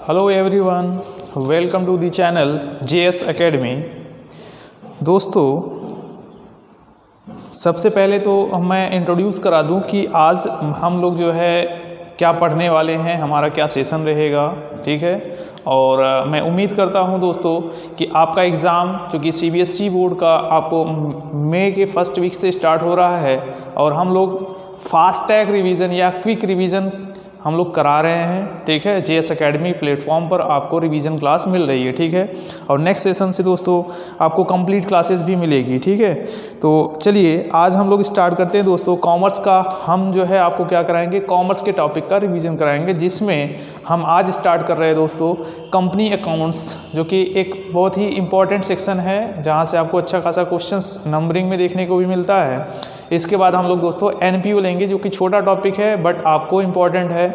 Hello everyone, welcome to the channel JS academy. दोस्तों, सबसे पहले तो मैं इंट्रोड्यूस करा दूं कि आज हम लोग जो है क्या पढ़ने वाले हैं, हमारा क्या सेशन रहेगा, ठीक है। और मैं उम्मीद करता हूं दोस्तों कि आपका एग्ज़ाम जो कि CBSE बोर्ड का आपको मई के फर्स्ट वीक से स्टार्ट हो रहा है और हम लोग फास्ट टैग रिवीज़न या क्विक रिवीज़न हम लोग करा रहे हैं, ठीक है। JS एकेडमी प्लेटफॉर्म पर आपको रिवीजन क्लास मिल रही है, ठीक है। और नेक्स्ट सेशन से दोस्तों आपको कंप्लीट क्लासेस भी मिलेगी, ठीक है। तो चलिए आज हम लोग स्टार्ट करते हैं दोस्तों। कॉमर्स का हम जो है आपको क्या कराएंगे, कॉमर्स के टॉपिक का रिवीजन कराएंगे, जिसमें हम आज स्टार्ट कर रहे हैं दोस्तों कंपनी अकाउंट्स, जो कि एक बहुत ही इंपॉर्टेंट सेक्शन है जहाँ से आपको अच्छा खासा क्वेश्चंस नंबरिंग में देखने को भी मिलता है। इसके बाद हम लोग दोस्तों NPO लेंगे, जो कि छोटा टॉपिक है बट आपको इम्पॉर्टेंट है।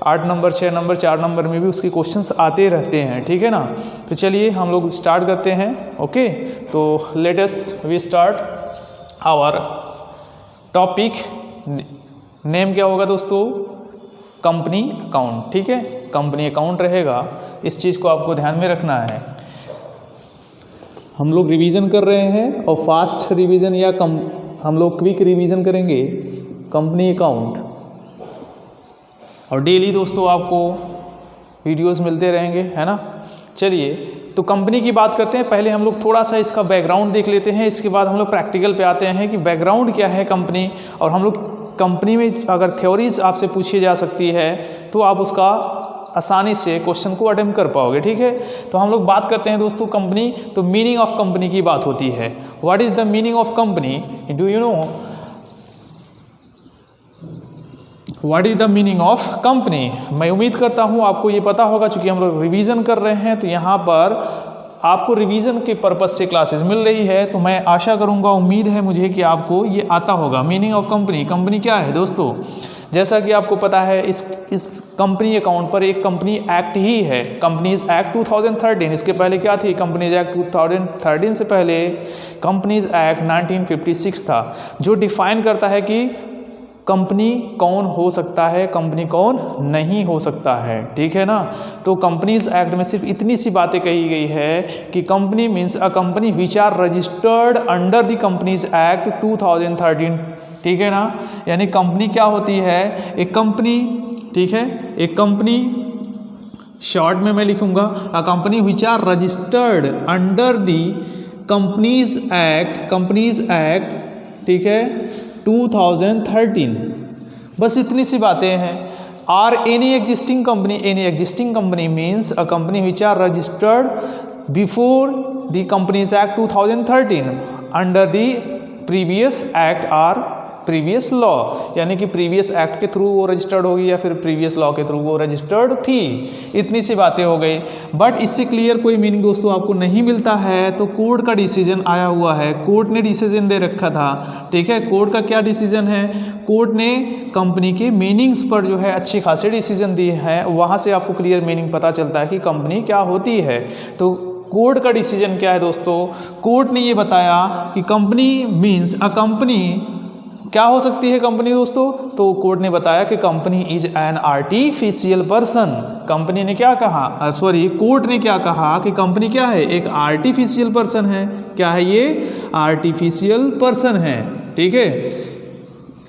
8 नंबर, 6 नंबर, 4 नंबर में भी उसके क्वेश्चंस आते रहते हैं, ठीक है ना। तो चलिए हम लोग स्टार्ट करते हैं। ओके, तो let us we start our topic. Name क्या होगा दोस्तों, कंपनी अकाउंट, ठीक है। कंपनी अकाउंट रहेगा, इस चीज़ को आपको ध्यान में रखना है। हम लोग रिवीजन कर रहे हैं और फास्ट रिवीजन या हम लोग क्विक रिवीजन करेंगे कंपनी अकाउंट, और डेली दोस्तों आपको वीडियोस मिलते रहेंगे, है ना। चलिए तो कंपनी की बात करते हैं। पहले हम लोग थोड़ा सा इसका बैकग्राउंड देख लेते हैं, इसके बाद हम लोग प्रैक्टिकल पे आते हैं कि बैकग्राउंड क्या है कंपनी। और हम लोग कंपनी में अगर थ्योरीज आपसे पूछी जा सकती है तो आप उसका आसानी से क्वेश्चन को अटेम्प्ट कर पाओगे, ठीक है। तो हम लोग बात करते हैं दोस्तों कंपनी, तो मीनिंग ऑफ कंपनी की बात होती है। What is the meaning of company, do you know what is the meaning of company. मैं उम्मीद करता हूँ आपको ये पता होगा, चूंकि हम लोग रिवीजन कर रहे हैं तो यहाँ पर आपको रिवीजन के पर्पज से क्लासेस मिल रही है। तो मैं आशा करूँगा, उम्मीद है मुझे कि आपको ये आता होगा। मीनिंग ऑफ कंपनी, कंपनी क्या है दोस्तों, जैसा कि आपको पता है इस कंपनी अकाउंट पर एक कंपनी एक्ट ही है, कंपनीज एक्ट 2013। इसके पहले क्या थी, कंपनीज एक्ट 2013 से पहले कंपनीज एक्ट 1956 था, जो डिफाइन करता है कि कंपनी कौन हो सकता है, कंपनी कौन नहीं हो सकता है, ठीक है ना। तो कंपनीज एक्ट में सिर्फ इतनी सी बातें कही गई है कि company means a company which are registered under the companies act 2013, ठीक है ना। यानी कंपनी क्या होती है, एक कंपनी, ठीक है, एक कंपनी शॉर्ट में मैं लिखूंगा a company which are registered under the companies act, ठीक है, 2013। बस इतनी सी बातें हैं। Or any existing company means a company which are registered before the companies act 2013 under the previous act or previous law, यानी कि प्रीवियस एक्ट के थ्रू वो रजिस्टर्ड होगी या फिर प्रीवियस लॉ के थ्रू वो रजिस्टर्ड थी। इतनी सी बातें हो गई, बट इससे क्लियर कोई मीनिंग दोस्तों आपको नहीं मिलता है। तो कोर्ट का डिसीजन आया हुआ है, कोर्ट ने डिसीजन दे रखा था, ठीक है। कोर्ट का क्या डिसीजन है, कोर्ट ने कंपनी के मीनिंग्स पर जो है अच्छी खासी डिसीजन दिए हैं। वहाँ से आपको क्लियर मीनिंग पता चलता है कि कंपनी क्या होती है। तो कोर्ट का डिसीजन क्या है दोस्तों, कोर्ट ने ये बताया कि कंपनी मीन्स अ कंपनी क्या हो सकती है कंपनी दोस्तों, तो कोर्ट ने बताया कि company is an artificial person. Company ने क्या कहा, कोर्ट ने क्या कहा कि कंपनी क्या है, एक आर्टिफिशियल पर्सन है। क्या है ये, आर्टिफिशियल पर्सन है, ठीक है।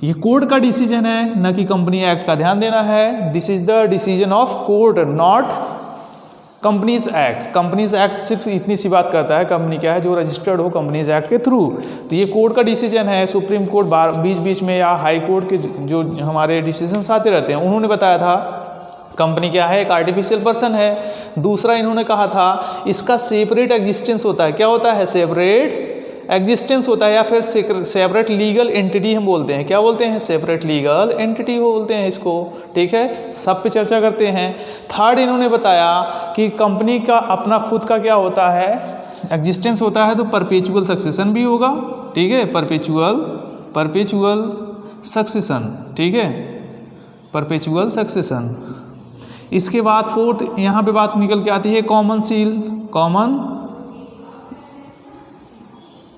ये कोर्ट का डिसीजन है, न कि कंपनी एक्ट का। ध्यान देना है, this is the decision of court, not companies act. Companies act सिर्फ इतनी सी बात करता है, कंपनी क्या है, जो रजिस्टर्ड हो कंपनीज एक्ट के थ्रू। तो ये कोर्ट का डिसीजन है। सुप्रीम कोर्ट बीच बीच में या हाई कोर्ट के जो हमारे डिसीजंस आते रहते हैं, उन्होंने बताया था कंपनी क्या है, एक आर्टिफिशियल पर्सन है। दूसरा इन्होंने कहा था इसका सेपरेट एग्जिस्टेंस होता है। क्या होता है, सेपरेट एग्जिस्टेंस होता है, या फिर सेपरेट लीगल एंटिटी हम बोलते हैं। क्या बोलते हैं, सेपरेट लीगल एंटिटी बोलते हैं इसको, ठीक है। सब पे चर्चा करते हैं। थर्ड इन्होंने बताया कि कंपनी का अपना खुद का क्या होता है, एग्जिस्टेंस होता है, तो परपेचुअल सक्सेशन भी होगा, ठीक है। परपेचुअल सक्सेशन, ठीक है, परपेचुअल सक्सेशन। इसके बाद फोर्थ यहाँ पे बात निकल के आती है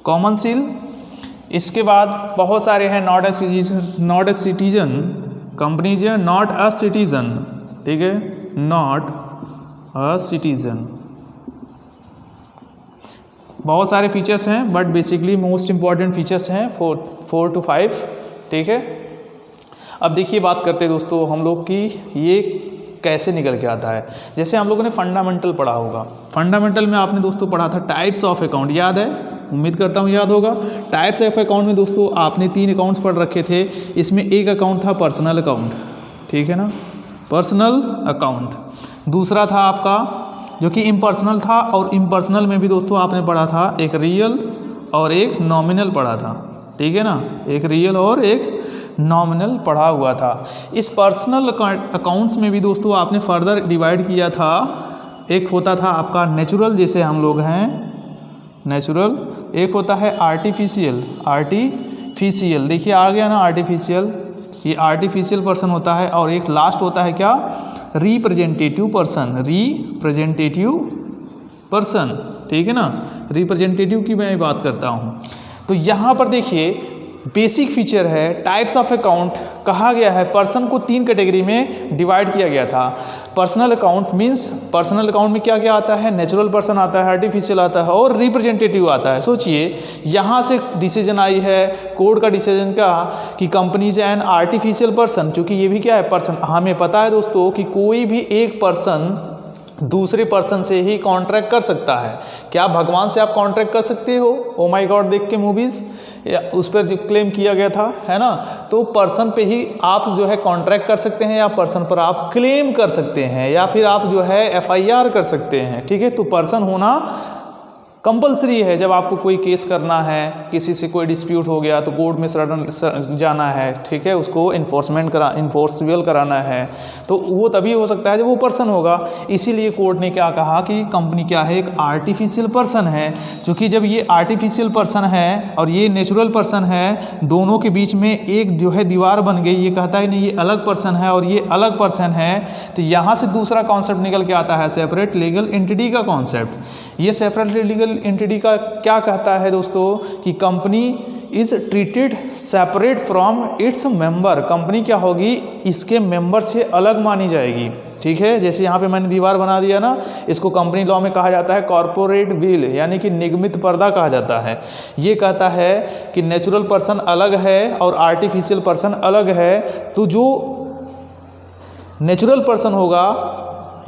कॉमन सील। इसके बाद बहुत सारे हैं, नॉट ए सिटीजन कंपनीज है, नॉट अ सिटीजन, ठीक है, नॉट अ सिटीजन। बहुत सारे फीचर्स हैं but basically most important features हैं 4 to 5, ठीक है। अब देखिए बात करते हैं दोस्तों हम लोग की ये कैसे निकल के आता है। जैसे हम लोगों ने फंडामेंटल पढ़ा होगा, फंडामेंटल में आपने दोस्तों पढ़ा था टाइप्स ऑफ अकाउंट, याद है? उम्मीद करता हूँ याद होगा। टाइप्स ऑफ अकाउंट में दोस्तों आपने 3 अकाउंट्स पढ़ रखे थे। इसमें एक अकाउंट था पर्सनल अकाउंट, ठीक है ना, पर्सनल अकाउंट। दूसरा था आपका जो कि इम्पर्सनल था, और इम्पर्सनल में भी दोस्तों आपने पढ़ा था एक रियल और एक नॉमिनल पढ़ा था, ठीक है ना, एक रियल और एक नॉमिनल पढ़ा हुआ था। इस पर्सनल अकाउंट्स में भी दोस्तों आपने फर्दर डिवाइड किया था। एक होता था आपका नेचुरल, जैसे हम लोग हैं नेचुरल, एक होता है आर्टिफिशियल। आर्टिफिशियल देखिए आ गया ना, आर्टिफिशियल, ये आर्टिफिशियल पर्सन होता है। और एक लास्ट होता है क्या, रिप्रेजेंटेटिव पर्सन, रिप्रेजेंटेटिव पर्सन, ठीक है ना, रिप्रेजेंटेटिव की मैं बात करता हूँ। तो यहाँ पर देखिए बेसिक फीचर है टाइप्स ऑफ अकाउंट, कहा गया है पर्सन को 3 कैटेगरी में डिवाइड किया गया था। Personal account means personal account में क्या क्या आता है, नेचुरल पर्सन आता है, आर्टिफिशियल आता है और रिप्रेजेंटेटिव आता है। सोचिए यहाँ से डिसीजन आई है, कोर्ट का डिसीजन का, कि कंपनीज एंड आर्टिफिशियल पर्सन, चूँकि ये भी क्या है पर्सन। हमें पता है दोस्तों कि कोई भी एक पर्सन दूसरे पर्सन से ही कॉन्ट्रैक्ट कर सकता है। क्या भगवान से आप कॉन्ट्रैक्ट कर सकते हो? ओ माय गॉड देख के मूवीज़, या उस पर जो क्लेम किया गया था, है ना, तो पर्सन पे ही आप जो है कॉन्ट्रैक्ट कर सकते हैं, या पर्सन पर आप क्लेम कर सकते हैं, या फिर आप जो है FIR कर सकते हैं, ठीक है। तो पर्सन होना कंपलसरी है। जब आपको कोई केस करना है, किसी से कोई डिस्प्यूट हो गया तो कोर्ट में सडन जाना है, ठीक है, उसको इन्फोर्सिबल कराना है, तो वो तभी हो सकता है जब वो पर्सन होगा। इसीलिए कोर्ट ने क्या कहा कि कंपनी क्या है, एक आर्टिफिशियल पर्सन है। क्योंकि जब ये आर्टिफिशियल पर्सन है और ये नेचुरल पर्सन है, दोनों के बीच में एक जो है दीवार बन गई, ये कहता है नहीं ये अलग पर्सन है और ये अलग पर्सन है, तो यहाँ से दूसरा कॉन्सेप्ट निकल के आता है सेपरेट लीगल एंटिटी का कॉन्सेप्ट। ये सेपरेट लीगल एंटिटी का क्या कहता है दोस्तों, कि company is treated separate from its member. Company क्या होगी, इसके मेंबर से अलग मानी जाएगी, ठीक है। जैसे यहाँ पे मैंने दीवार बना दिया ना, इसको कंपनी लॉ में कहा जाता है कॉर्पोरेट विल, यानी कि निगमित पर्दा कहा जाता है। ये कहता है कि नेचुरल पर्सन अलग है और आर्टिफिशियल पर्सन अलग है। तो जो नेचुरल पर्सन होगा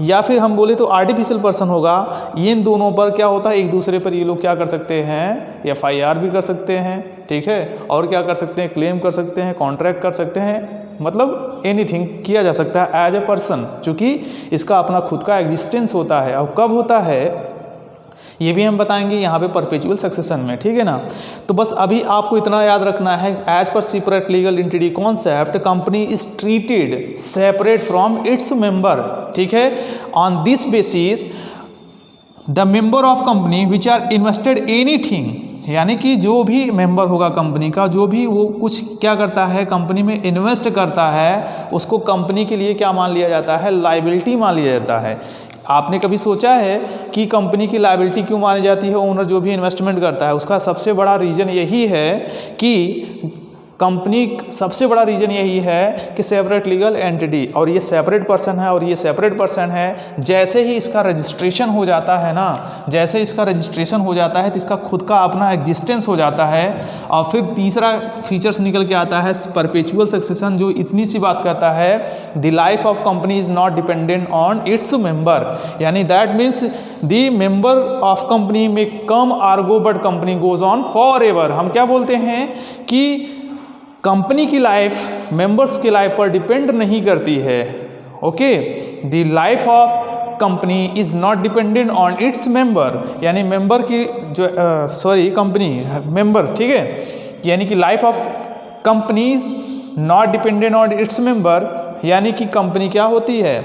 या फिर हम बोले तो आर्टिफिशियल पर्सन होगा, इन दोनों पर क्या होता है, एक दूसरे पर ये लोग क्या कर सकते हैं, FIR भी कर सकते हैं, ठीक है, और क्या कर सकते हैं, क्लेम कर सकते हैं, कॉन्ट्रैक्ट कर सकते हैं, मतलब एनीथिंग किया जा सकता है एज ए पर्सन, चूँकि इसका अपना खुद का एग्जिस्टेंस होता है। और कब होता है ये भी हम बताएंगे यहाँ पे परपेचुअल सक्सेशन में, ठीक है ना। तो बस अभी आपको इतना याद रखना है, as per separate legal entity concept company is treated separate from its member, ठीक है। On this basis the member of company which are invested anything, यानी कि जो भी मेंबर होगा कंपनी का, जो भी वो कुछ क्या करता है कंपनी में इन्वेस्ट करता है, उसको कंपनी के लिए क्या मान लिया जाता है, लायबिलिटी मान लिया जाता है। आपने कभी सोचा है कि कंपनी की लायबिलिटी क्यों मानी जाती है? ओनर जो भी इन्वेस्टमेंट करता है उसका सबसे बड़ा रीज़न यही है कि कंपनी, सबसे बड़ा रीज़न यही है कि सेपरेट लीगल एंटिटी, और ये सेपरेट पर्सन है और ये सेपरेट पर्सन है। जैसे ही इसका रजिस्ट्रेशन हो जाता है ना, जैसे इसका रजिस्ट्रेशन हो जाता है तो इसका खुद का अपना एग्जिस्टेंस हो जाता है। और फिर तीसरा फीचर्स निकल के आता है परपेचुअल सक्सेशन, जो इतनी सी बात कहता है, the life of company is not dependent on its member, यानी that means the member of company में come or go but company goes on for ever. हम क्या बोलते हैं कि कंपनी की लाइफ मेंबर्स की लाइफ पर डिपेंड नहीं करती है, okay. The life of company is not dependent on its member, यानी मेंबर की जो कंपनी मेंबर, ठीक है, यानी कि life of company is not dependent on its member, यानी कि कंपनी क्या होती है,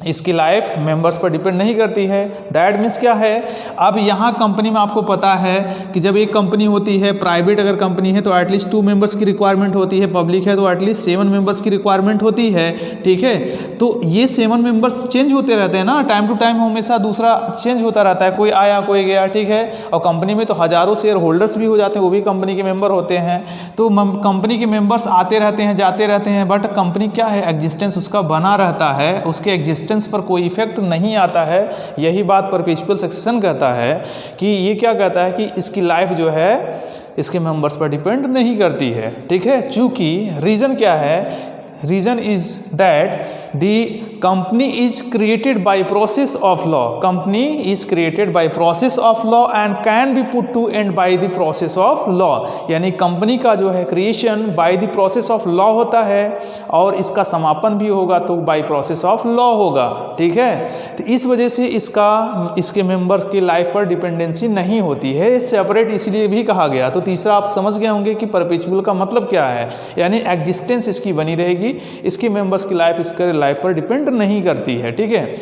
इसकी लाइफ मेंबर्स पर डिपेंड नहीं करती है। दैट मीन्स क्या है, अब यहाँ कंपनी में आपको पता है कि जब एक कंपनी होती है, प्राइवेट अगर कंपनी है तो एटलीस्ट 2 मेंबर्स की रिक्वायरमेंट होती है, पब्लिक है तो एटलीस्ट 7 मेंबर्स की रिक्वायरमेंट होती है, ठीक है। तो ये 7 मेंबर्स चेंज होते रहते हैं ना, टाइम टू टाइम हमेशा दूसरा चेंज होता रहता है, कोई आया कोई गया, ठीक है। और कंपनी में तो हज़ारों शेयर होल्डर्स भी हो जाते हैं, वो भी कंपनी के मेंबर होते हैं। तो कंपनी के मेंबर्स आते रहते हैं, जाते रहते हैं, बट कंपनी क्या है, एग्जिस्टेंस उसका बना रहता है, उसके एग्जिस्टेंस एग्जिस्टेंस पर कोई इफेक्ट नहीं आता है। यही बात परपेचुअल सक्सेशन कहता है कि ये क्या कहता है कि इसकी लाइफ जो है इसके मेंबर्स पर डिपेंड नहीं करती है, ठीक है। चूँकि रीज़न क्या है, reason is that the company is created by process of law, company is created by process of law and can be put to end by the process of law. यानी company का जो है creation by the process of law होता है और इसका समापन भी होगा तो बाय प्रोसेस ऑफ लॉ होगा, ठीक है। तो इस वजह से इसके मेंबर की लाइफ पर डिपेंडेंसी नहीं होती है, सेपरेट इसलिए भी कहा गया। तो तीसरा आप समझ गए होंगे कि परपेचुअल का मतलब क्या है, यानी एग्जिस्टेंस इसकी बनी रहेगी, इसके मेंबर्स की लाइफ इसके लाइफ पर डिपेंड नहीं करती है, ठीक है।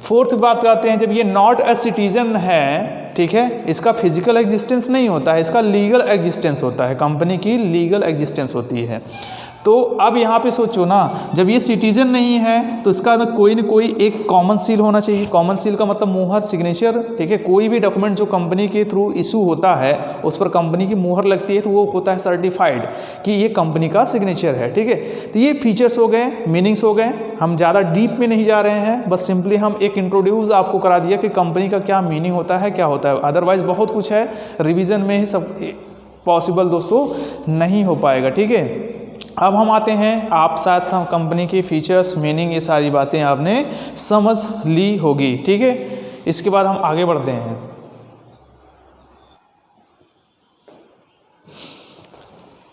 फोर्थ बात करते हैं, जब ये नॉट अ सिटीजन है, ठीक है, इसका फिजिकल एग्जिस्टेंस नहीं होता है, इसका लीगल एग्जिस्टेंस होता है, कंपनी की लीगल एग्जिस्टेंस होती है। तो अब यहाँ पे सोचो ना, जब ये सिटीजन नहीं है तो इसका कोई न कोई एक कॉमन सील होना चाहिए। कॉमन सील का मतलब मुहर, सिग्नेचर, ठीक है। कोई भी डॉक्यूमेंट जो कंपनी के थ्रू इशू होता है उस पर कंपनी की मुहर लगती है तो वो होता है सर्टिफाइड कि ये कंपनी का सिग्नेचर है, ठीक है। तो ये फीचर्स हो गए, मीनिंग्स हो गए, हम ज़्यादा डीप में नहीं जा रहे हैं, बस सिंपली हम एक इंट्रोड्यूस आपको करा दिया कि कंपनी का क्या मीनिंग होता है, क्या होता है। अदरवाइज बहुत कुछ है, रिविज़न में ही सब पॉसिबल दोस्तों नहीं हो पाएगा, ठीक है। अब हम आते हैं, आप साथ कंपनी के फीचर्स, मीनिंग, ये सारी बातें आपने समझ ली होगी, ठीक है। इसके बाद हम आगे बढ़ते हैं।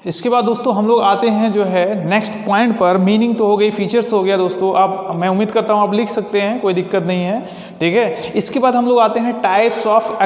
इसके बाद दोस्तों हम लोग आते हैं जो है नेक्स्ट पॉइंट पर। मीनिंग तो हो गई, फीचर्स हो गया दोस्तों। अब मैं उम्मीद करता हूँ आप लिख सकते हैं, कोई दिक्कत नहीं है, ठीक है। इसके बाद हम लोग आते हैं टाइप्स ऑफ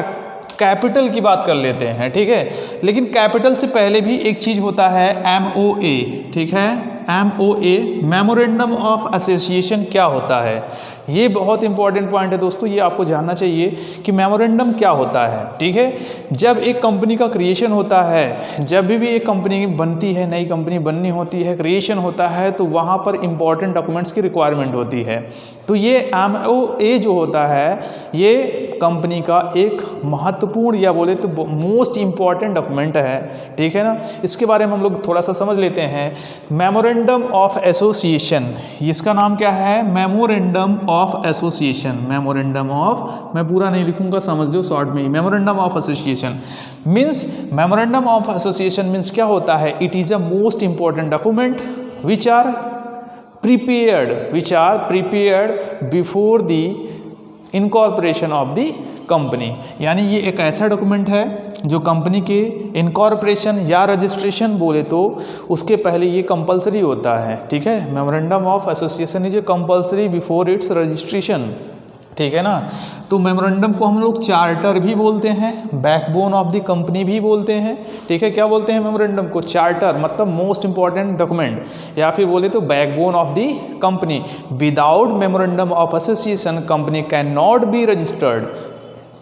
कैपिटल की बात कर लेते हैं, ठीक है। लेकिन कैपिटल से पहले भी एक चीज़ होता है MOA, ठीक है। MOA, मेमोरेंडम ऑफ एसोसिएशन, क्या होता है? ये बहुत इंपॉर्टेंट पॉइंट है दोस्तों, ये आपको जानना चाहिए कि मेमोरेंडम क्या होता है, ठीक है। जब एक कंपनी का क्रिएशन होता है, जब भी एक कंपनी बनती है, नई कंपनी बननी होती है, क्रिएशन होता है, तो वहाँ पर इंपॉर्टेंट डॉक्यूमेंट्स की रिक्वायरमेंट होती है। तो ये MOA जो होता है ये कंपनी का एक महत्वपूर्ण या बोले तो मोस्ट इम्पॉर्टेंट डॉक्यूमेंट है, ठीक है ना। इसके बारे में हम लोग थोड़ा सा समझ लेते हैं। मेमोरेंडम ऑफ एसोसिएशन, इसका नाम क्या है? Memorandum of association. Memorandum of, मैं पूरा नहीं लिखूंगा, समझ लो शॉर्ट में ही। Memorandum of association means, memorandum of association means क्या होता है? It is a most important document which are prepared before the incorporation of the company. यानी ये एक ऐसा डॉक्यूमेंट है जो कंपनी के इनकॉर्पोरेशन या रजिस्ट्रेशन बोले तो उसके पहले ये कंपलसरी होता है, ठीक है। Memorandum of association is a compulsory before it's registration, ठीक है ना। तो मेमोरेंडम को हम लोग चार्टर भी बोलते हैं, बैकबोन ऑफ द कंपनी भी बोलते हैं, ठीक है। क्या बोलते हैं मेमोरेंडम को? चार्टर, मतलब मोस्ट इंपॉर्टेंट डॉक्यूमेंट, या फिर बोले तो backbone of the company. Without memorandum of association company can not be registered.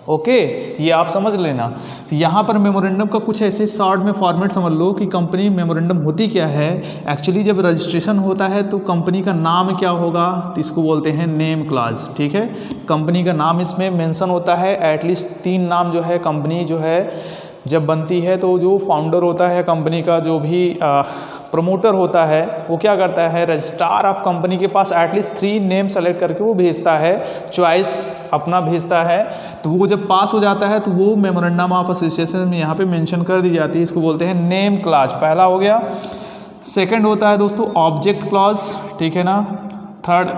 Okay, ये आप समझ लेना। तो यहाँ पर मेमोरेंडम का कुछ ऐसे शॉर्ट में फॉर्मेट समझ लो कि कंपनी मेमोरेंडम होती क्या है। एक्चुअली जब रजिस्ट्रेशन होता है तो कंपनी का नाम क्या होगा? तो इसको बोलते हैं नेम क्लॉज, ठीक है। कंपनी का नाम इसमें मेंशन होता है, एटलीस्ट 3 नाम जो है कंपनी जो है जब बनती है तो जो फाउंडर होता है कंपनी का, जो भी प्रमोटर होता है, वो क्या करता है? रजिस्ट्रार ऑफ कंपनी के पास एटलीस्ट 3 नेम सेलेक्ट करके वो भेजता है, चॉइस अपना भेजता है। तो वो जब पास हो जाता है तो वो मेमोरेंडम ऑफ एसोसिएशन में यहाँ पे मेंशन कर दी जाती है। इसको बोलते हैं नेम क्लॉज, पहला हो गया। सेकंड होता है दोस्तों ऑब्जेक्ट क्लॉज, ठीक है ना। थर्ड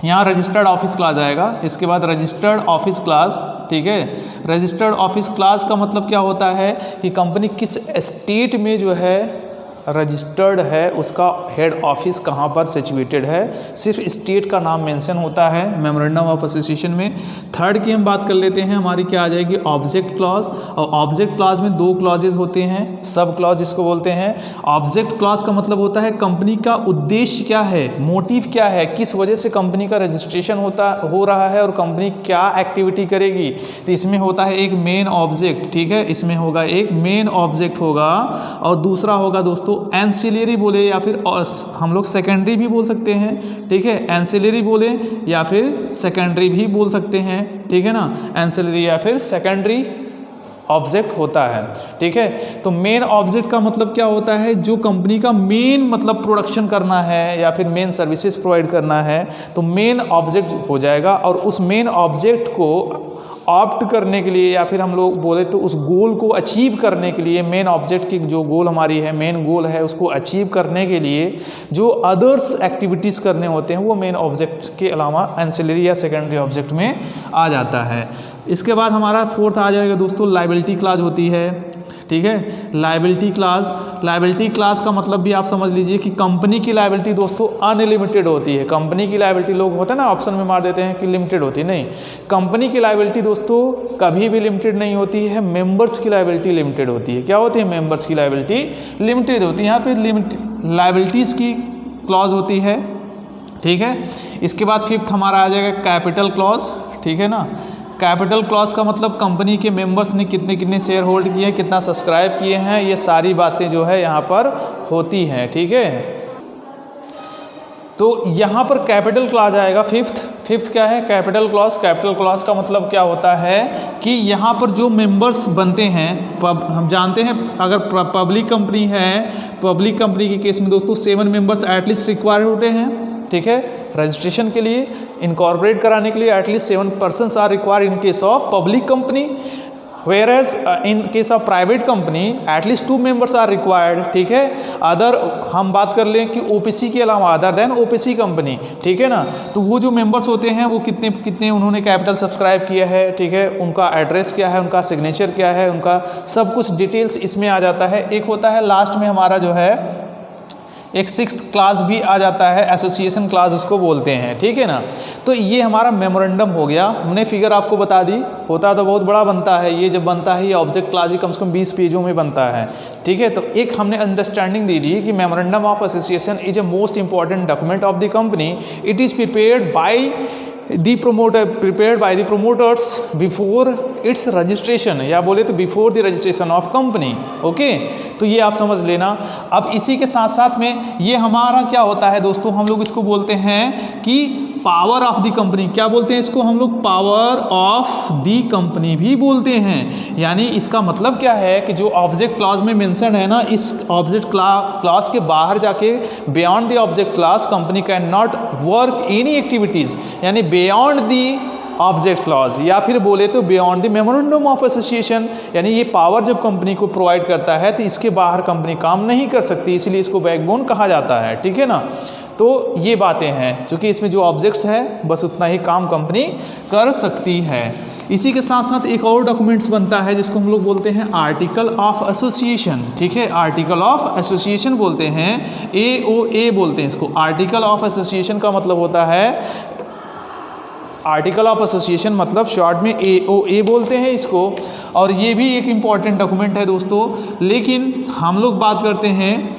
यहाँ रजिस्टर्ड ऑफिस क्लॉज आएगा, इसके बाद रजिस्टर्ड ऑफिस क्लॉज, ठीक है। रजिस्टर्ड ऑफिस क्लॉज का मतलब क्या होता है कि कंपनी किस स्टेट में जो है रजिस्टर्ड है, उसका हेड ऑफिस कहाँ पर सिचुएटेड है, सिर्फ स्टेट का नाम मेंशन होता है मेमोरेंडम ऑफ एसोसिएशन में। थर्ड की हम बात कर लेते हैं, हमारी क्या आ जाएगी? Object clause. और ऑब्जेक्ट क्लॉज में 2 क्लॉजेज होते हैं, सब क्लॉज जिसको बोलते हैं। ऑब्जेक्ट क्लॉज का मतलब होता है कंपनी का उद्देश्य क्या है, मोटिव क्या है, किस वजह से कंपनी का रजिस्ट्रेशन हो रहा है और कंपनी क्या एक्टिविटी करेगी। तो इसमें होता है एक मेन ऑब्जेक्ट, ठीक है। इसमें होगा एक मेन ऑब्जेक्ट होगा और दूसरा होगा दोस्तों एंसिलरी बोले या फिर हम लोग सेकेंडरी भी बोल सकते हैं, ठीक है। एंसिलरी बोले या फिर सेकेंडरी भी बोल सकते हैं, ठीक है ना। एंसिलरी या फिर सेकेंडरी ऑब्जेक्ट होता है। ठीक है, तो मेन ऑब्जेक्ट का मतलब क्या होता है, जो कंपनी का मेन मतलब प्रोडक्शन करना है या फिर मेन सर्विसेज प्रोवाइड करना है तो मेन ऑब्जेक्ट हो जाएगा। और उस मेन ऑब्जेक्ट को ऑप्ट करने के लिए या फिर हम लोग बोले तो उस गोल को अचीव करने के लिए, मेन ऑब्जेक्ट की जो गोल हमारी है, मेन गोल है, उसको अचीव करने के लिए जो अदर्स एक्टिविटीज़ करने होते हैं वो मेन ऑब्जेक्ट के अलावा एंसिलरी या सेकेंडरी ऑब्जेक्ट में आ जाता है। इसके बाद हमारा फोर्थ आ जाएगा दोस्तों लायबिलिटी क्लॉज होती है। ठीक है, लायबिलिटी क्लास का मतलब भी आप समझ लीजिए कि कंपनी की लायबिलिटी दोस्तों अनलिमिटेड होती है। कंपनी की लायबिलिटी लोग होते हैं ना ऑप्शन में मार देते हैं कि लिमिटेड होती है, नहीं, कंपनी की लायबिलिटी दोस्तों कभी भी लिमिटेड नहीं होती है। मेंबर्स की लायबिलिटी लिमिटेड होती है। क्या होती है, मेंबर्स की लायबिलिटी लिमिटेड होती है। यहाँ पे लायबिलिटीज़ की क्लॉज होती है। ठीक है, इसके बाद फिफ्थ हमारा आ जाएगा कैपिटल क्लॉज। ठीक है ना, कैपिटल क्लॉज का मतलब कंपनी के मेंबर्स ने कितने कितने शेयर होल्ड किए हैं, कितना सब्सक्राइब किए हैं, ये सारी बातें जो है यहाँ पर होती हैं। ठीक है, तो यहाँ पर कैपिटल क्लॉज आएगा फिफ्थ क्या है, कैपिटल क्लॉज। कैपिटल क्लॉज का मतलब क्या होता है कि यहाँ पर जो मेंबर्स बनते हैं, हम जानते हैं अगर पब्लिक कंपनी है, पब्लिक कंपनी के केस में दोस्तों 7 मेंबर्स एटलीस्ट रिक्वायर्ड होते हैं। ठीक है, रजिस्ट्रेशन के लिए, इनकॉर्पोरेट कराने के लिए at least 7 persons are required in case of public company, whereas in case of private company at least 2 members are required. ठीक है, अदर हम बात कर लें कि ओपीसी के अलावा अदर देन ओपीसी कंपनी। ठीक है ना, तो वो जो मेंबर्स होते हैं वो कितने कितने उन्होंने कैपिटल सब्सक्राइब किया है। ठीक है, उनका एड्रेस क्या है, उनका सिग्नेचर क्या है, उनका सब कुछ डिटेल्स इसमें आ जाता है। एक होता है लास्ट में हमारा जो है एक 6th क्लास भी आ जाता है, एसोसिएशन क्लास उसको बोलते हैं। ठीक है ना, तो ये हमारा मेमोरेंडम हो गया। हमने फिगर आपको बता दी, होता तो बहुत बड़ा बनता है, ये जब बनता है ये ऑब्जेक्ट क्लास ही कम से कम 20 पेजों में बनता है। ठीक है, तो एक हमने अंडरस्टैंडिंग दे दी कि memorandum of association is a most important document of the company. It is prepared by the promoters before its registration, या बोले तो before the registration of company. Okay, तो ये आप समझ लेना। अब इसी के साथ साथ में ये हमारा क्या होता है दोस्तों, हम लोग इसको बोलते हैं कि पावर ऑफ द कंपनी। क्या बोलते हैं इसको हम लोग, पावर ऑफ द कंपनी भी बोलते हैं। यानी इसका मतलब क्या है कि जो ऑब्जेक्ट क्लॉज में मेंशन है ना, इस ऑब्जेक्ट क्लॉज के बाहर जाके beyond the object clause company can not work any activities, यानी बियॉन्ड दी ऑब्जेक्ट क्लॉज, या फिर बोले तो beyond the memorandum of association. यानी ये पावर जब कंपनी को प्रोवाइड करता है तो इसके बाहर कंपनी काम नहीं कर सकती, इसलिए इसको बैकबोन कहा जाता है। ठीक है ना, तो ये बातें हैं, क्योंकि इसमें जो ऑब्जेक्ट्स है बस उतना ही काम कंपनी कर सकती है। इसी के साथ साथ एक और डॉक्यूमेंट्स बनता है जिसको हम लोग बोलते हैं आर्टिकल ऑफ एसोसिएशन। ठीक है, आर्टिकल ऑफ एसोसिएशन बोलते हैं, AOA बोलते हैं इसको। आर्टिकल ऑफ एसोसिएशन का मतलब होता है, आर्टिकल ऑफ एसोसिएशन मतलब शॉर्ट में AOA बोलते हैं इसको। और ये भी एक इम्पॉर्टेंट डॉक्यूमेंट है दोस्तों, लेकिन हम लोग बात करते हैं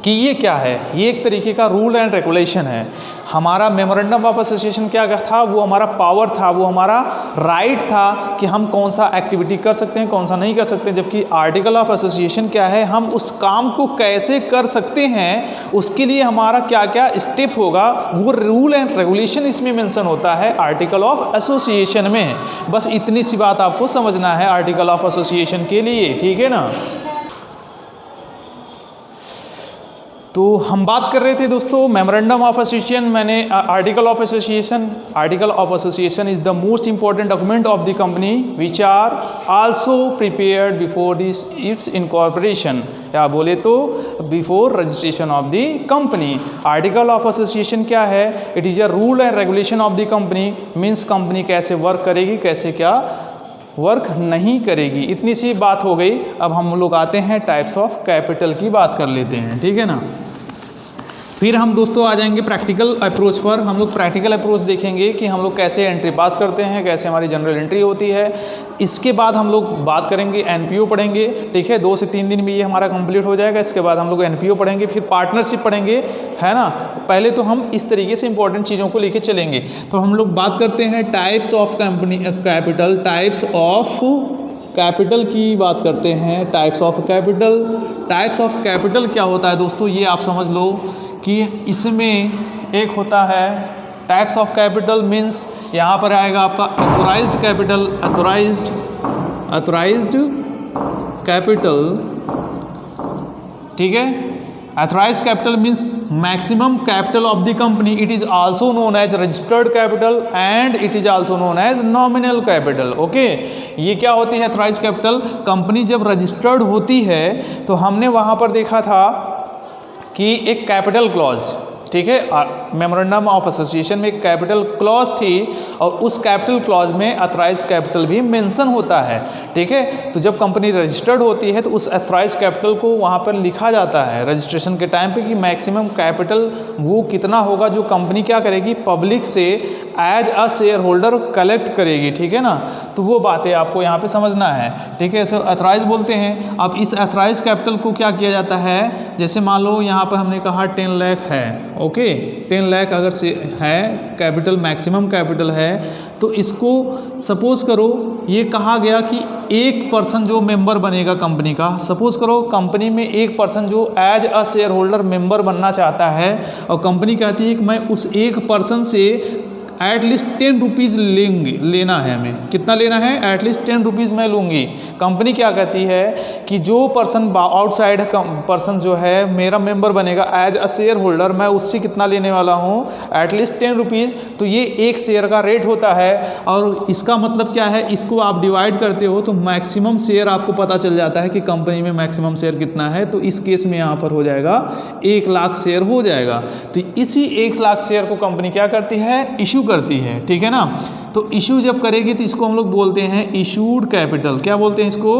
कि ये क्या है। ये एक तरीके का रूल एंड रेगुलेशन है। हमारा मेमोरेंडम ऑफ एसोसिएशन क्या था, वो हमारा पावर था, वो हमारा राइट था कि हम कौन सा एक्टिविटी कर सकते हैं, कौन सा नहीं कर सकते। जबकि आर्टिकल ऑफ एसोसिएशन क्या है, हम उस काम को कैसे कर सकते हैं, उसके लिए हमारा क्या क्या स्टेप होगा, वो रूल एंड रेगुलेशन इसमें मेंशन होता है आर्टिकल ऑफ एसोसिएशन में। बस इतनी सी बात आपको समझना है आर्टिकल ऑफ एसोसिएशन के लिए। ठीक है ना, तो हम बात कर रहे थे दोस्तों मेमोरेंडम ऑफ एसोसिएशन। मैंने article of association is the most important document of the company which are also prepared before this its incorporation, या बोले तो before registration of the company. Article of association क्या है, it is a rule and regulation of the company, means company कैसे work करेगी, कैसे क्या work नहीं करेगी। इतनी सी बात हो गई। अब हम लोग आते हैं टाइप्स ऑफ कैपिटल की बात कर लेते हैं। ठीक है ना, फिर हम दोस्तों आ जाएंगे प्रैक्टिकल अप्रोच पर। हम लोग प्रैक्टिकल अप्रोच देखेंगे कि हम लोग कैसे एंट्री पास करते हैं, कैसे हमारी जनरल एंट्री होती है। इसके बाद हम लोग बात करेंगे NPO पढ़ेंगे। ठीक है, 2 से 3 दिन में ये हमारा कंप्लीट हो जाएगा। इसके बाद हम लोग NPO पढ़ेंगे, फिर पार्टनरशिप पढ़ेंगे, है ना। पहले तो हम इस तरीके से इंपॉर्टेंट चीज़ों को लेके चलेंगे। तो हम लोग बात करते हैं types of company capital, types of capital की बात करते हैं। Types of capital, types of capital क्या होता है दोस्तों, ये आप समझ लो कि इसमें एक होता है टाइप्स ऑफ कैपिटल, मीन्स यहाँ पर आएगा आपका ऑथोराइज्ड कैपिटल, ऑथोराइज्ड कैपिटल, ठीक है, authorise capital means maximum capital of the company, it is also known as registered capital and it is also known as nominal capital. Okay, ये क्या होती है ऑथराइज कैपिटल? कंपनी जब registered होती है तो हमने वहाँ पर देखा था कि एक कैपिटल क्लॉज, ठीक है, मेमोरेंडम ऑफ एसोसिएशन में एक कैपिटल क्लॉज थी और उस कैपिटल क्लॉज में अथराइज कैपिटल भी मेंशन होता है, ठीक है। तो जब कंपनी रजिस्टर्ड होती है तो उस अथराइज कैपिटल को वहाँ पर लिखा जाता है रजिस्ट्रेशन के टाइम पे कि मैक्सिमम कैपिटल वो कितना होगा जो कंपनी क्या करेगी, पब्लिक से as a share holder collect करेगी, ठीक है ना। तो वो बातें आपको यहाँ पे समझना है, ठीक है। इसे अथराइज बोलते हैं। अब इस अथराइज कैपिटल को क्या किया जाता है, जैसे मान लो यहाँ पर हमने कहा 10 लाख है, ओके, 10 लाख अगर से है कैपिटल, मैक्सिमम कैपिटल है, तो इसको सपोज करो ये कहा गया कि एक पर्सन जो मेंबर बनेगा कंपनी का, सपोज करो कंपनी में एक पर्सन जो as a share holder member बनना चाहता है और कंपनी कहती है कि मैं उस एक पर्सन से एटलीस्ट 10 रुपीज़ लेना है, हमें कितना लेना है, एटलीस्ट 10 रुपीज़ मैं लूँगी। कंपनी क्या कहती है कि जो पर्सन आउटसाइड पर्सन जो है मेरा मेंबर बनेगा एज अ शेयर होल्डर, मैं उससे कितना लेने वाला हूँ, एटलीस्ट 10 रुपीज़। तो ये एक शेयर का रेट होता है और इसका मतलब क्या है, इसको आप डिवाइड करते हो तो मैक्सिमम शेयर आपको पता चल जाता है कि कंपनी में मैक्सिमम शेयर कितना है। तो इस केस में यहाँ पर हो जाएगा 1 लाख शेयर हो जाएगा। तो इसी 1 लाख शेयर को कंपनी क्या करती है, इशू करती है, ठीक है ना। तो इशू जब करेगी तो इसको हम लोग बोलते हैं इशूड कैपिटल। क्या बोलते हैं इसको,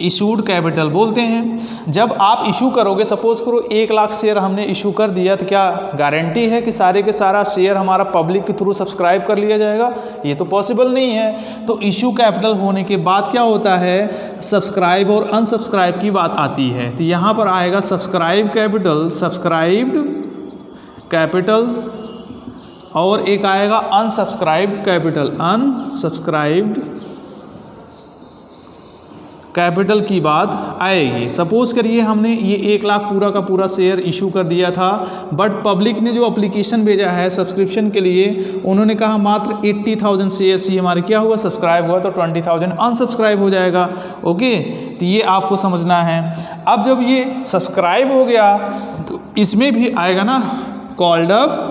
इशूड कैपिटल बोलते हैं। जब आप इशू करोगे, सपोज करो 1 लाख शेयर हमने इशू कर दिया, तो क्या गारंटी है कि सारे के सारा शेयर हमारा पब्लिक के थ्रू सब्सक्राइब कर लिया जाएगा? ये तो पॉसिबल नहीं है। तो इशू कैपिटल होने के बाद क्या होता है, सब्सक्राइब और अनसब्सक्राइब की बात आती है। तो यहाँ पर आएगा सब्सक्राइब कैपिटल, सब्सक्राइब्ड कैपिटल, और एक आएगा अनसब्सक्राइब्ड कैपिटल, अनसब्सक्राइब्ड कैपिटल की बात आएगी। सपोज करिए हमने ये 1 लाख पूरा का पूरा शेयर इशू कर दिया था, बट पब्लिक ने जो एप्लीकेशन भेजा है सब्सक्रिप्शन के लिए, उन्होंने कहा मात्र 80,000 शेयर्स ही हमारे क्या हुआ, सब्सक्राइब हुआ, तो 20,000 अनसब्सक्राइब हो जाएगा। ओके, तो ये आपको समझना है। अब जब ये सब्सक्राइब हो गया तो इसमें भी आएगा ना called up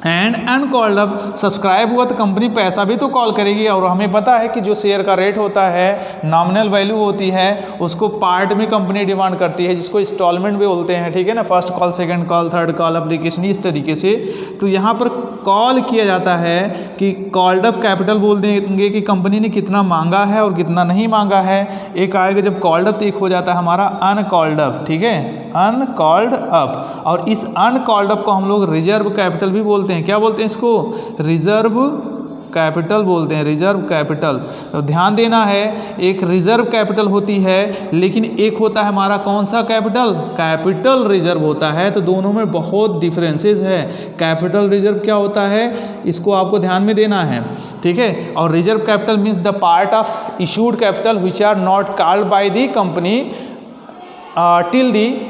and uncalled up. Subscribe हुआ तो कंपनी पैसा भी तो कॉल करेगी, और हमें पता है कि जो शेयर का रेट होता है, नॉमिनल वैल्यू होती है, उसको पार्ट में कंपनी डिमांड करती है, जिसको इंस्टॉलमेंट भी बोलते हैं, ठीक है ना। First call, second call, third call, application, इस तरीके से। तो यहाँ पर कॉल किया जाता है कि कॉल्ड अप कैपिटल बोल देंगे कि कंपनी ने कितना मांगा है और कितना नहीं मांगा है। एक आएगा जब कॉल्ड अप, तो एक हो जाता है हमारा अनकॉल्ड अप, ठीक है, अनकॉल्ड अप। और इस अनकॉल्ड अप को हम लोग रिजर्व कैपिटल भी बोलते हैं। क्या बोलते हैं इसको, रिजर्व कैपिटल बोलते हैं, रिजर्व कैपिटल। तो ध्यान देना है, एक रिजर्व कैपिटल होती है, लेकिन एक होता है हमारा कौन सा कैपिटल, कैपिटल रिजर्व होता है। तो दोनों में बहुत डिफरेंसेस है। कैपिटल रिजर्व क्या होता है, इसको आपको ध्यान में देना है, ठीक है। और reserve capital means the part of issued capital which are not called by the company till the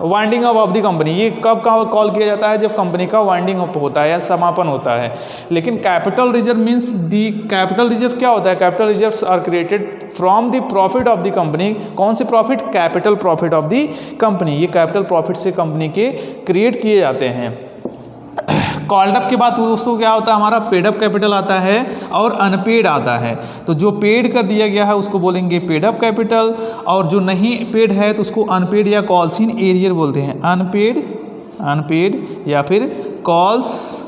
winding up of the company. ये कब कॉल किया जाता है, जब कंपनी का वाइंडिंग अप होता है या समापन होता है। लेकिन capital reserve means the, capital reserve क्या होता है, capital reserves are created from the profit of the company. कौन से profit, capital profit of the company. ये कैपिटल प्रॉफिट से कंपनी के क्रिएट किए जाते हैं। कॉल्ड अप के बाद दोस्तों क्या होता है, हमारा पेड अप कैपिटल आता है और अनपेड आता है। तो जो पेड कर दिया गया है उसको बोलेंगे पेड अप कैपिटल, और जो नहीं पेड है तो उसको अनपेड या कॉल्स इन एरियर बोलते हैं। अनपेड या फिर कॉल्स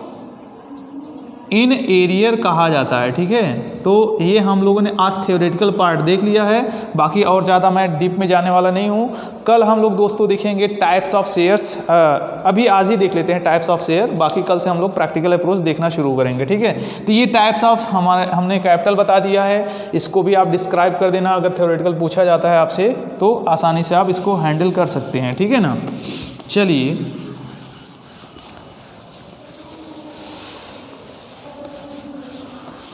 इन एरियर कहा जाता है, ठीक है। तो ये हम लोगों ने आज थ्योरेटिकल पार्ट देख लिया है, बाकी और ज़्यादा मैं डीप में जाने वाला नहीं हूँ। कल हम लोग दोस्तों देखेंगे टाइप्स ऑफ शेयर्स। अभी आज ही देख लेते हैं टाइप्स ऑफ शेयर, बाकी कल से हम लोग प्रैक्टिकल अप्रोच देखना शुरू करेंगे, ठीक है। तो ये टाइप्स ऑफ हमने कैपिटल बता दिया है, इसको भी आप डिस्क्राइब कर देना। अगर थ्योरेटिकल पूछा जाता है आपसे तो आसानी से आप इसको हैंडल कर सकते हैं, ठीक है ना। चलिए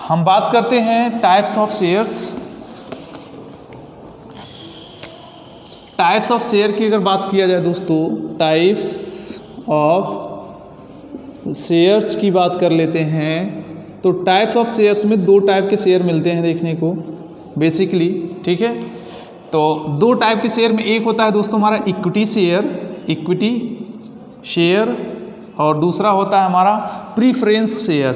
हम बात करते हैं types of shares. Types of share की अगर बात किया जाए दोस्तों, टाइप्स ऑफ शेयर्स की बात कर लेते हैं। तो टाइप्स ऑफ शेयर्स में 2 टाइप के शेयर मिलते हैं देखने को बेसिकली, ठीक है। तो दो टाइप के शेयर में, एक होता है दोस्तों हमारा इक्विटी शेयर, और दूसरा होता है हमारा प्रीफरेंस शेयर,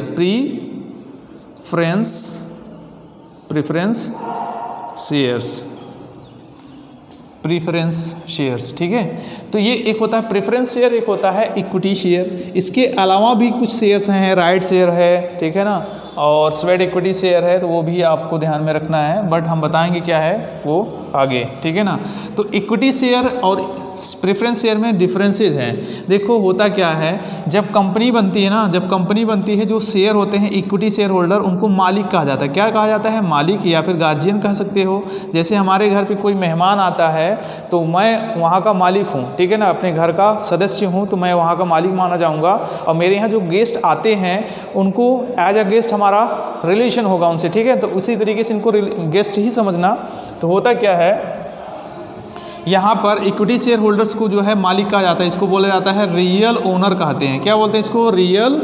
प्रीफरेंस शेयर्स। ठीक है, तो ये एक होता है प्रेफरेंस शेयर, एक होता है इक्विटी शेयर। इसके अलावा भी कुछ शेयर्स हैं, राइट शेयर है, ठीक है ना, और स्वेट इक्विटी शेयर है, तो वो भी आपको ध्यान में रखना है, बट हम बताएंगे क्या है वो आगे। ठीक है ना, तो इक्विटी शेयर और प्रेफरेंस शेयर में डिफरेंसेस हैं। देखो होता क्या है, जब कंपनी बनती है ना, जब कंपनी बनती है, जो शेयर होते हैं इक्विटी शेयर होल्डर, उनको मालिक कहा जाता है। क्या कहा जाता है? मालिक, या फिर गार्जियन कह सकते हो। जैसे हमारे घर पे कोई मेहमान आता है तो मैं वहाँ का मालिक हूँ, ठीक है ना, अपने घर का सदस्य हूँ, तो मैं वहाँ का मालिक माना जाऊँगा। और मेरे यहाँ जो गेस्ट आते हैं उनको एज अ गेस्ट हमारा रिलेशन होगा उनसे, ठीक है, तो उसी तरीके से इनको गेस्ट ही समझना। तो होता क्या है, यहाँ पर इक्विटी शेयर होल्डर्स को जो है मालिक कहा जाता है, इसको बोला जाता है रियल ओनर कहते हैं। क्या बोलते हैं इसको? रियल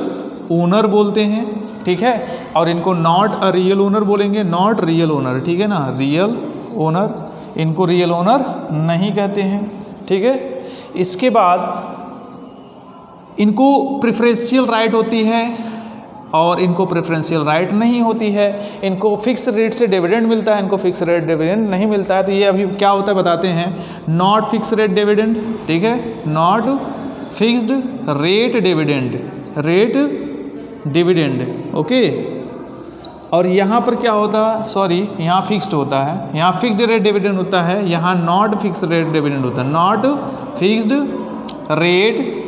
ओनर बोलते हैं, ठीक है। और इनको नॉट अ रियल ओनर बोलेंगे, नॉट रियल ओनर, ठीक है ना, रियल ओनर, इनको रियल ओनर नहीं कहते हैं, ठीक है। इसके बाद इनको प्रेफरेंशियल राइट होती है और इनको प्रेफरेंशियल राइट नहीं होती है। इनको फिक्स रेट से डिविडेंड मिलता है, इनको फिक्स रेट डिविडेंड नहीं मिलता है। तो ये अभी क्या होता है बताते हैं, नॉट फिक्स रेट डिविडेंड, ठीक है, not fixed rate dividend, okay. और यहाँ पर क्या होता है, सॉरी, यहाँ फिक्स्ड होता है, यहाँ फिक्स्ड रेट डिविडेंड होता है, यहाँ नॉट फिक्स रेट डिविडेंड होता है, not fixed rate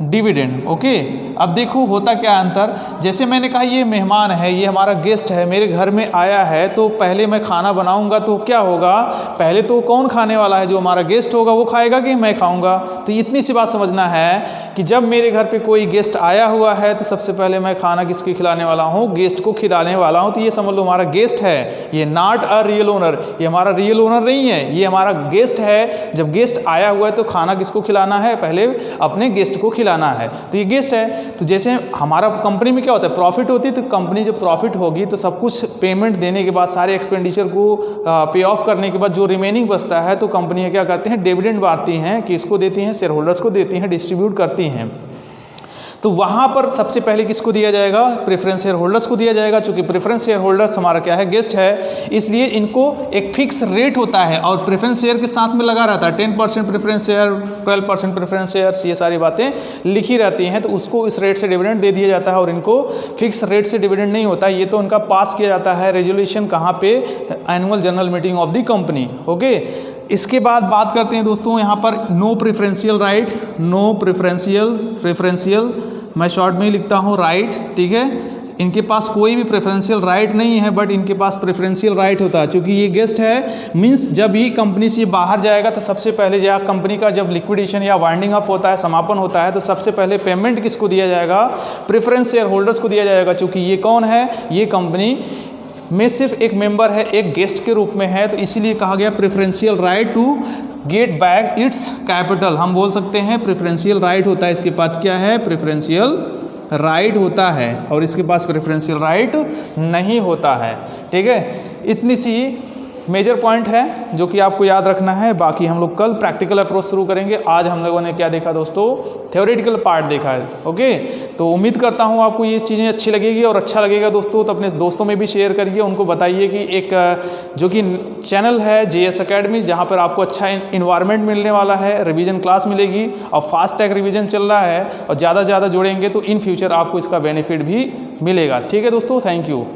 dividend, okay. अब देखो होता क्या अंतर, जैसे मैंने कहा ये मेहमान है, ये हमारा गेस्ट है, मेरे घर में आया है, तो पहले मैं खाना बनाऊंगा, तो क्या होगा, पहले तो कौन खाने वाला है, जो हमारा गेस्ट होगा वो खाएगा कि मैं खाऊंगा। तो इतनी सी बात समझना है कि जब मेरे घर पे कोई गेस्ट आया हुआ है तो सबसे पहले मैं खाना किसके खिलाने वाला हूँ, गेस्ट को खिलाने वाला हूँ। तो ये समझ लो हमारा गेस्ट है, ये नॉट अ रियल ओनर, ये हमारा रियल ओनर नहीं है, ये हमारा गेस्ट है। जब गेस्ट आया हुआ है तो खाना किसको खिलाना है, पहले अपने गेस्ट को खिलाना है, तो ये गेस्ट है। तो जैसे हमारा कंपनी में क्या होता है, प्रॉफिट होती है, तो कंपनी जब प्रॉफिट होगी तो सब कुछ पेमेंट देने के बाद, सारे एक्सपेंडिचर को पे ऑफ करने के बाद जो रिमेनिंग बचता है, तो कंपनियां क्या करती हैं, डिविडेंड बांटती हैं, किसको देती हैं, शेयर होल्डर्स को देती हैं, डिस्ट्रीब्यूट करती हैं। तो वहाँ पर सबसे पहले किसको दिया जाएगा, प्रेफरेंस शेयर होल्डर्स को दिया जाएगा। चूंकि प्रेफरेंस शेयर होल्डर्स हमारा क्या है, गेस्ट है, इसलिए इनको एक फिक्स रेट होता है और प्रेफरेंस शेयर के साथ में लगा रहता है, 10% प्रेफरेंस शेयर, 12% प्रेफरेंस शेयर्स, ये सारी बातें लिखी रहती हैं। तो उसको इस रेट से डिविडेंड दे दिया जाता है और इनको फिक्स रेट से डिविडेंड नहीं होता, ये तो उनका पास किया जाता है रेजोल्यूशन, कहाँ पे, annual general meeting of the company, okay. इसके बाद बात करते हैं दोस्तों यहाँ पर no preferential right, no preferential मैं शॉर्ट में ही लिखता हूँ राइट, ठीक है। इनके पास कोई भी प्रेफरेंशियल राइट नहीं है, बट इनके पास प्रेफरेंशियल राइट होता है। क्योंकि ये गेस्ट है, मींस जब ही कंपनी से बाहर जाएगा तो सबसे पहले या कंपनी का जब लिक्विडेशन या वाइंडिंग अप होता है, समापन होता है, तो सबसे पहले पेमेंट किसको दिया जाएगा, प्रेफरेंस शेयर होल्डर्स को दिया जाएगा। क्योंकि ये कौन है, ये कंपनी में सिर्फ एक मेंबर है, एक गेस्ट के रूप में है, तो इसीलिए कहा गया preferential right to get back its capital. हम बोल सकते हैं प्रेफरेंशियल राइट होता है, इसके पास क्या है, प्रेफरेंशियल राइट होता है, और इसके पास प्रेफरेंशियल राइट नहीं होता है, ठीक है। इतनी सी मेजर पॉइंट है जो कि आपको याद रखना है। बाकी हम लोग कल प्रैक्टिकल अप्रोच शुरू करेंगे। आज हम लोगों ने क्या देखा दोस्तों, थ्योरेटिकल पार्ट देखा है, ओके। तो उम्मीद करता हूँ आपको ये चीज़ें अच्छी लगेगी, और अच्छा लगेगा दोस्तों तो अपने दोस्तों में भी शेयर करिए, उनको बताइए कि एक जो कि चैनल है JS Academy, जहाँ पर आपको अच्छा इन्वायरमेंट मिलने वाला है, रिवीजन क्लास मिलेगी और फास्ट टैग रिवीजन चल रहा है, और ज़्यादा से ज़्यादा जुड़ेंगे तो इन फ्यूचर आपको इसका बेनिफिट भी मिलेगा, ठीक है दोस्तों। Thank you.